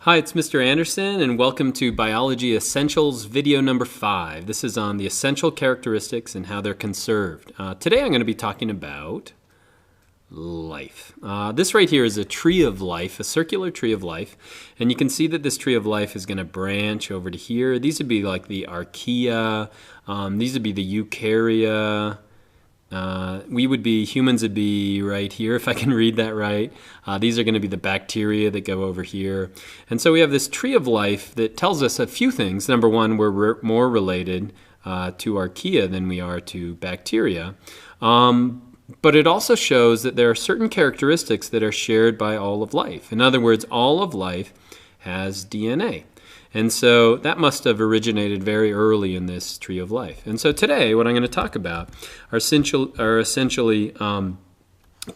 Hi, it's Mr. Anderson, and welcome to Biology Essentials video number 5. This is on the essential characteristics and how they're conserved. Today I'm going to be talking about life. This right here is a tree of life, a circular tree of life, and you can see that this tree of life is going to branch over to here. These would be like the archaea, these would be the eukarya. Humans would be right here, if I can read that right. These are going to be the bacteria that go over here. And so we have this tree of life that tells us a few things. Number one, we're more related to archaea than we are to bacteria. But it also shows that there are certain characteristics that are shared by all of life. In other words, all of life has DNA. And so that must have originated very early in this tree of life. And so today, what I'm going to talk about are essentially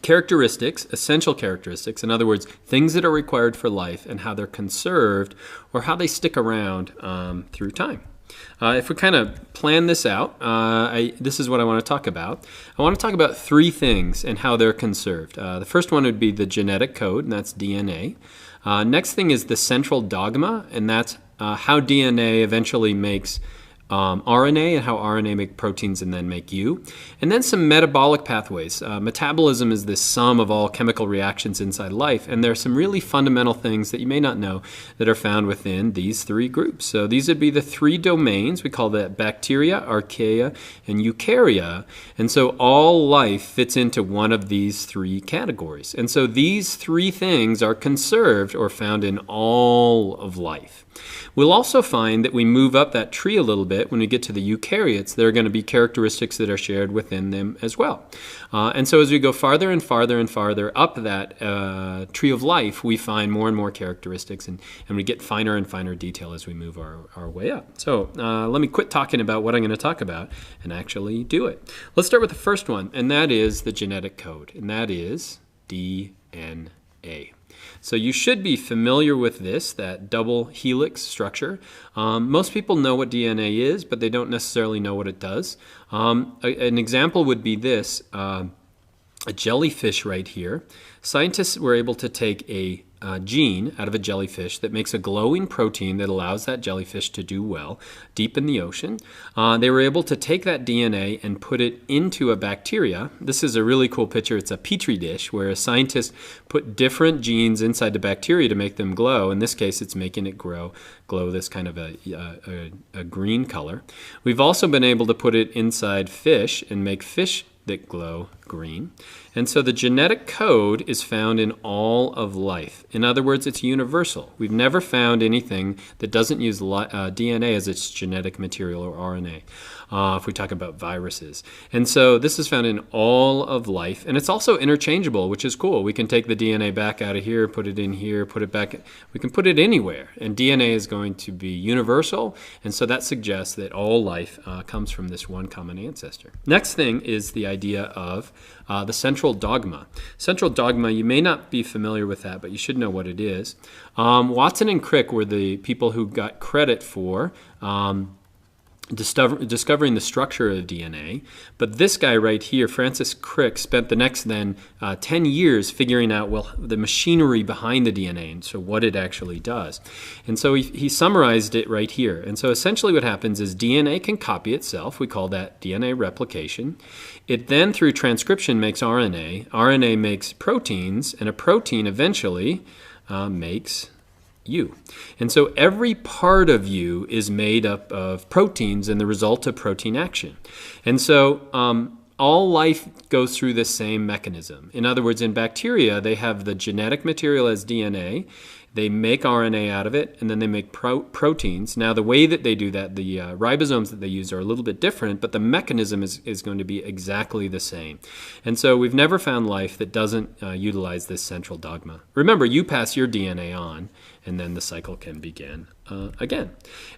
characteristics, essential characteristics. In other words, things that are required for life and how they're conserved or how they stick around through time. If we kind of plan this out, this is what I want to talk about. I want to talk about three things and how they're conserved. The first one would be the genetic code, and that's DNA. Next thing is the central dogma, and that's how DNA eventually makes RNA and how RNA make proteins and then make you. And then some metabolic pathways. Metabolism is the sum of all chemical reactions inside life, and there are some really fundamental things that you may not know that are found within these three groups. So these would be the three domains. We call that bacteria, archaea, and eukarya. And so all life fits into one of these three categories. And so these three things are conserved or found in all of life. We'll also find that we move up that tree a little bit when we get to the eukaryotes. There are going to be characteristics that are shared within them as well. And so as we go farther and farther and farther up that tree of life, we find more and more characteristics, and we get finer and finer detail as we move our way up. So let me quit talking about what I'm going to talk about and actually do it. Let's start with the first one, and that is the genetic code, and that is DNA. So you should be familiar with this, that double helix structure. Most people know what DNA is, but they don't necessarily know what it does. An example would be this, a jellyfish right here. Scientists were able to take a gene out of a jellyfish that makes a glowing protein that allows that jellyfish to do well deep in the ocean. They were able to take that DNA and put it into a bacteria. This is a really cool picture. It's a petri dish where a scientist put different genes inside the bacteria to make them glow. In this case, it's making it glow this kind of a green color. We've also been able to put it inside fish and make fish that glow green. And so the genetic code is found in all of life. In other words, it's universal. We've never found anything that doesn't use DNA as its genetic material or RNA, if we talk about viruses. And so this is found in all of life, and it's also interchangeable, which is cool. We can take the DNA back out of here, put it in here, put it back. We can put it anywhere, and DNA is going to be universal, and so that suggests that all life comes from this one common ancestor. Next thing is the idea of the central dogma. Central dogma, you may not be familiar with that, but you should know what it is. Watson and Crick were the people who got credit for discovering the structure of DNA. But this guy right here, Francis Crick, spent the next 10 years figuring out, well, the machinery behind the DNA and so what it actually does. And so he summarized it right here. And so essentially what happens is DNA can copy itself. We call that DNA replication. It then, through transcription, makes RNA. RNA makes proteins, and a protein eventually makes you. And so every part of you is made up of proteins and the result of protein action. And so all life goes through this same mechanism. In other words, in bacteria, they have the genetic material as DNA. They make RNA out of it, and then they make proteins. Now, the way that they do that, the ribosomes that they use are a little bit different, but the mechanism is going to be exactly the same. And so we've never found life that doesn't utilize this central dogma. Remember, you pass your DNA on, and then the cycle can begin again.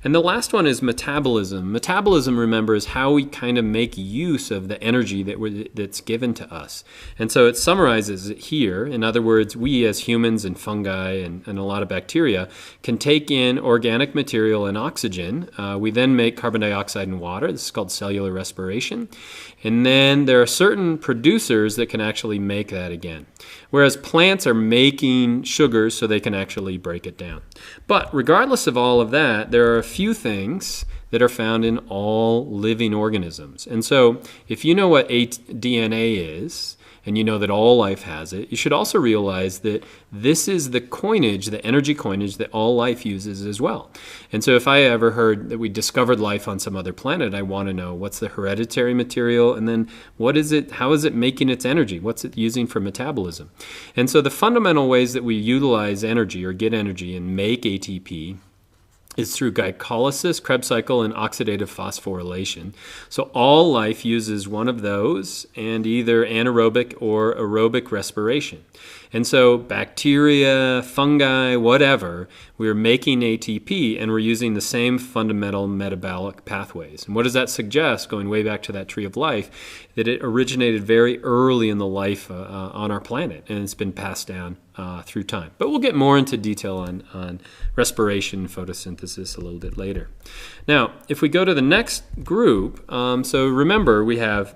And the last one is metabolism. Metabolism, remember, is how we kind of make use of the energy that's given to us. And so it summarizes it here. In other words, we as humans and fungi and a lot of bacteria, can take in organic material and oxygen. We then make carbon dioxide and water. This is called cellular respiration. And then there are certain producers that can actually make that again. Whereas plants are making sugars so they can actually break it down. But regardless of all of that, there are a few things that are found in all living organisms. And so if you know what DNA is, and you know that all life has it, you should also realize that this is the coinage, the energy coinage that all life uses as well. And so if I ever heard that we discovered life on some other planet, I want to know what's the hereditary material, and then what is it, how is it making its energy? What's it using for metabolism? And so the fundamental ways that we utilize energy or get energy and make ATP is through glycolysis, Krebs cycle, and oxidative phosphorylation. So all life uses one of those, and either anaerobic or aerobic respiration. And so bacteria, fungi, whatever, we're making ATP, and we're using the same fundamental metabolic pathways. And what does that suggest, going way back to that tree of life? That it originated very early in the life on our planet, and it's been passed down through time. But we'll get more into detail on respiration and photosynthesis a little bit later. Now, if we go to the next group, so remember we have,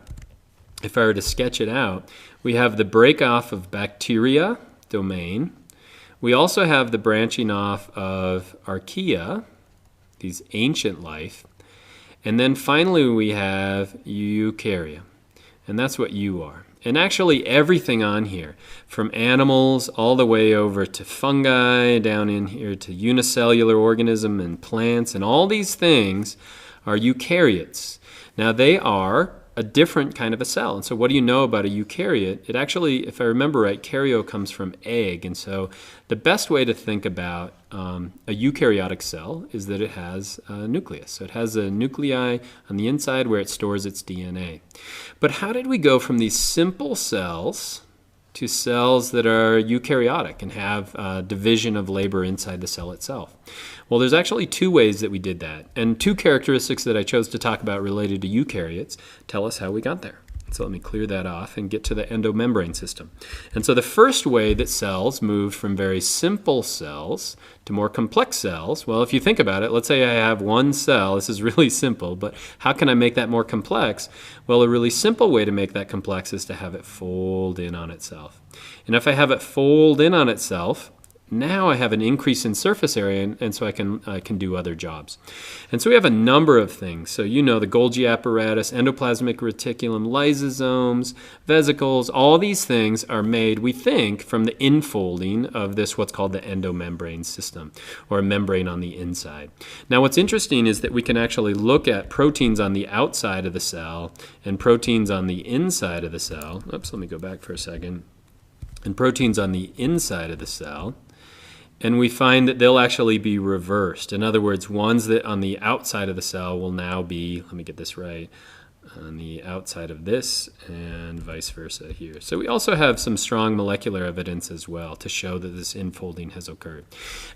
if I were to sketch it out, we have the break off of bacteria domain. We also have the branching off of archaea, these ancient life. And then finally we have eukarya. And that's what you are. And actually everything on here, from animals all the way over to fungi, down in here to unicellular organism and plants, and all these things are eukaryotes. Now they are a different kind of a cell. And so what do you know about a eukaryote? It actually, if I remember right, karyo comes from egg. And so the best way to think about a eukaryotic cell is that it has a nucleus. So it has a nuclei on the inside where it stores its DNA. But how did we go from these simple cells to cells that are eukaryotic and have division of labor inside the cell itself? Well, there's actually two ways that we did that. And two characteristics that I chose to talk about related to eukaryotes tell us how we got there. So let me clear that off and get to the endomembrane system. And so the first way that cells moved from very simple cells to more complex cells, well, if you think about it, let's say I have one cell. This is really simple, but how can I make that more complex? Well, a really simple way to make that complex is to have it fold in on itself. And if I have it fold in on itself, now I have an increase in surface area, and so I can do other jobs. And so we have a number of things. So you know the Golgi apparatus, endoplasmic reticulum, lysosomes, vesicles, all these things are made, we think, from the infolding of this what's called the endomembrane system, or a membrane on the inside. Now what's interesting is that we can actually look at proteins on the outside of the cell and proteins on the inside of the cell. Oops, let me go back for a second. And proteins on the inside of the cell. And we find that they'll actually be reversed. In other words, ones that on the outside of the cell will now be, let me get this right, on the outside of this and vice versa here. So we also have some strong molecular evidence as well to show that this infolding has occurred.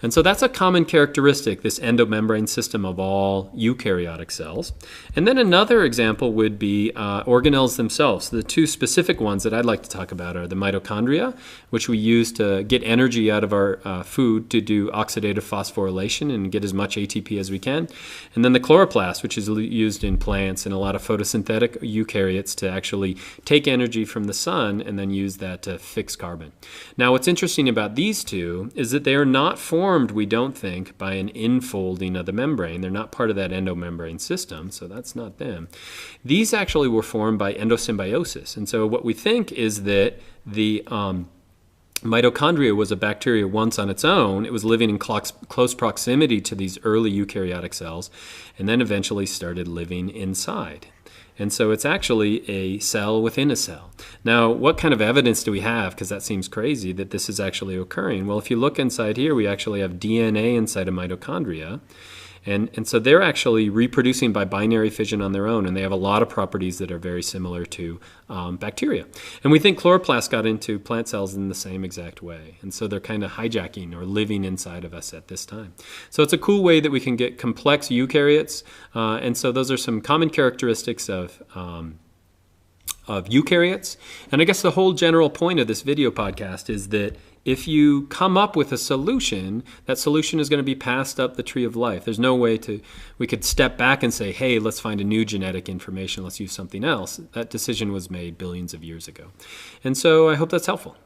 And so that's a common characteristic, this endomembrane system of all eukaryotic cells. And then another example would be organelles themselves. The two specific ones that I'd like to talk about are the mitochondria, which we use to get energy out of our food to do oxidative phosphorylation and get as much ATP as we can. And then the chloroplast, which is used in plants and a lot of photosynthetic eukaryotes to actually take energy from the sun and then use that to fix carbon. Now what's interesting about these two is that they are not formed, we don't think, by an infolding of the membrane. They're not part of that endomembrane system, so that's not them. These actually were formed by endosymbiosis. And so what we think is that the mitochondria was a bacteria once on its own. It was living in close proximity to these early eukaryotic cells and then eventually started living inside. And so it's actually a cell within a cell. Now, what kind of evidence do we have, because that seems crazy, that this is actually occurring? Well, if you look inside here, we actually have DNA inside of mitochondria. And so they're actually reproducing by binary fission on their own, and they have a lot of properties that are very similar to bacteria. And we think chloroplasts got into plant cells in the same exact way. And so they're kind of hijacking or living inside of us at this time. So it's a cool way that we can get complex eukaryotes. And so those are some common characteristics of of eukaryotes. And I guess the whole general point of this video podcast is that if you come up with a solution, that solution is going to be passed up the tree of life. There's no way we could step back and say, hey, let's find a new genetic information, let's use something else. That decision was made billions of years ago. And so I hope that's helpful.